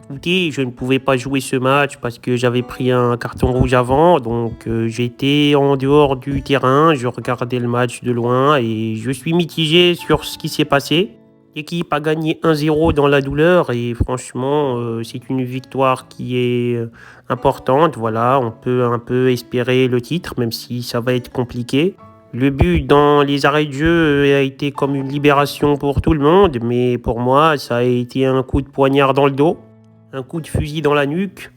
Écoutez, je ne pouvais pas jouer ce match parce que j'avais pris un carton rouge avant, donc j'étais en dehors du terrain, je regardais le match de loin et je suis mitigé sur ce qui s'est passé. L'équipe a gagné 1-0 dans la douleur et franchement, c'est une victoire qui est importante. Voilà, on peut un peu espérer le titre, même si ça va être compliqué. Le but dans les arrêts de jeu a été comme une libération pour tout le monde, mais pour moi, ça a été un coup de poignard dans le dos, un coup de fusil dans la nuque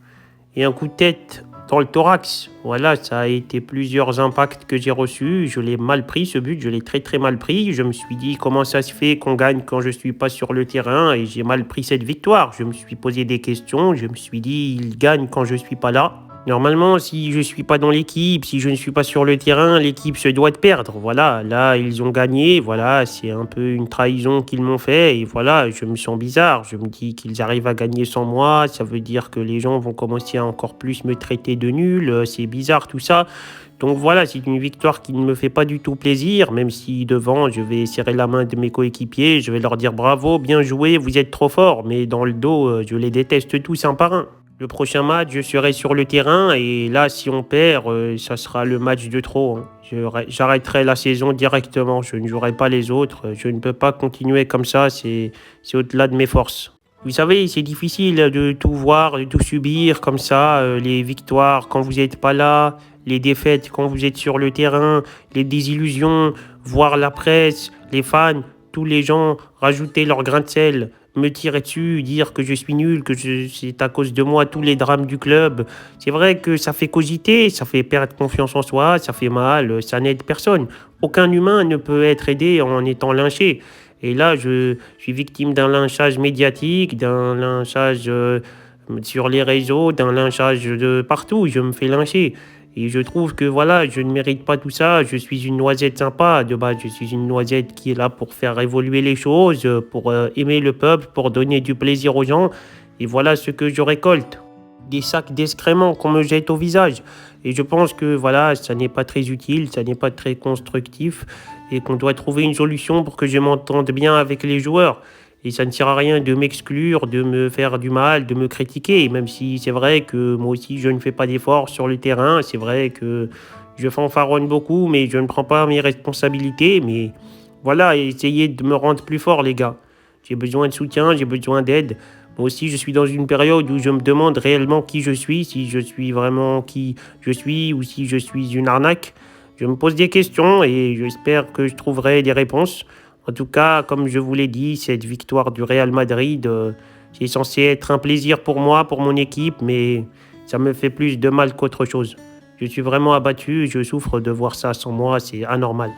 et un coup de tête dans le thorax. Voilà, ça a été plusieurs impacts que j'ai reçus. Je l'ai mal pris ce but, je l'ai très très mal pris. Je me suis dit comment ça se fait qu'on gagne quand je suis pas sur le terrain et j'ai mal pris cette victoire. Je me suis posé des questions, je me suis dit il gagne quand je suis pas là. Normalement, si je suis pas dans l'équipe, si je ne suis pas sur le terrain, l'équipe se doit de perdre. Voilà, là, ils ont gagné. Voilà, c'est un peu une trahison qu'ils m'ont fait. Et voilà, je me sens bizarre. Je me dis qu'ils arrivent à gagner sans moi. Ça veut dire que les gens vont commencer à encore plus me traiter de nul. C'est bizarre tout ça. Donc voilà, c'est une victoire qui ne me fait pas du tout plaisir, même si devant, je vais serrer la main de mes coéquipiers, je vais leur dire bravo, bien joué, vous êtes trop forts, mais dans le dos, je les déteste tous un par un. Le prochain match, je serai sur le terrain et là, si on perd, ça sera le match de trop, hein. J'arrêterai la saison directement. Je ne jouerai pas les autres. Je ne peux pas continuer comme ça. C'est au-delà de mes forces. Vous savez, c'est difficile de tout voir, de tout subir comme ça. Les victoires quand vous n'êtes pas là, les défaites quand vous êtes sur le terrain, les désillusions, voir la presse, les fans, tous les gens rajouter leur grain de sel, me tirer dessus, dire que je suis nul, c'est à cause de moi tous les drames du club. C'est vrai que ça fait cogiter, ça fait perdre confiance en soi, ça fait mal, ça n'aide personne. Aucun humain ne peut être aidé en étant lynché. Et là, je suis victime d'un lynchage médiatique, d'un lynchage sur les réseaux, d'un lynchage de partout. Je me fais lyncher. Et je trouve que voilà, je ne mérite pas tout ça. Je suis une noisette sympa. De base, je suis une noisette qui est là pour faire évoluer les choses, pour aimer le peuple, pour donner du plaisir aux gens. Et voilà ce que je récolte. Des sacs d'excréments qu'on me jette au visage. Et je pense que voilà, ça n'est pas très utile, ça n'est pas très constructif et qu'on doit trouver une solution pour que je m'entende bien avec les joueurs. Et ça ne sert à rien de m'exclure, de me faire du mal, de me critiquer, même si c'est vrai que moi aussi je ne fais pas d'efforts sur le terrain, c'est vrai que je fanfaronne beaucoup, mais je ne prends pas mes responsabilités, mais voilà, essayez de me rendre plus fort les gars. J'ai besoin de soutien, j'ai besoin d'aide. Moi aussi, je suis dans une période où je me demande réellement qui je suis, si je suis vraiment qui je suis ou si je suis une arnaque. Je me pose des questions et j'espère que je trouverai des réponses. En tout cas, comme je vous l'ai dit, cette victoire du Real Madrid, c'est censé être un plaisir pour moi, pour mon équipe, mais ça me fait plus de mal qu'autre chose. Je suis vraiment abattu, je souffre de voir ça sans moi, c'est anormal.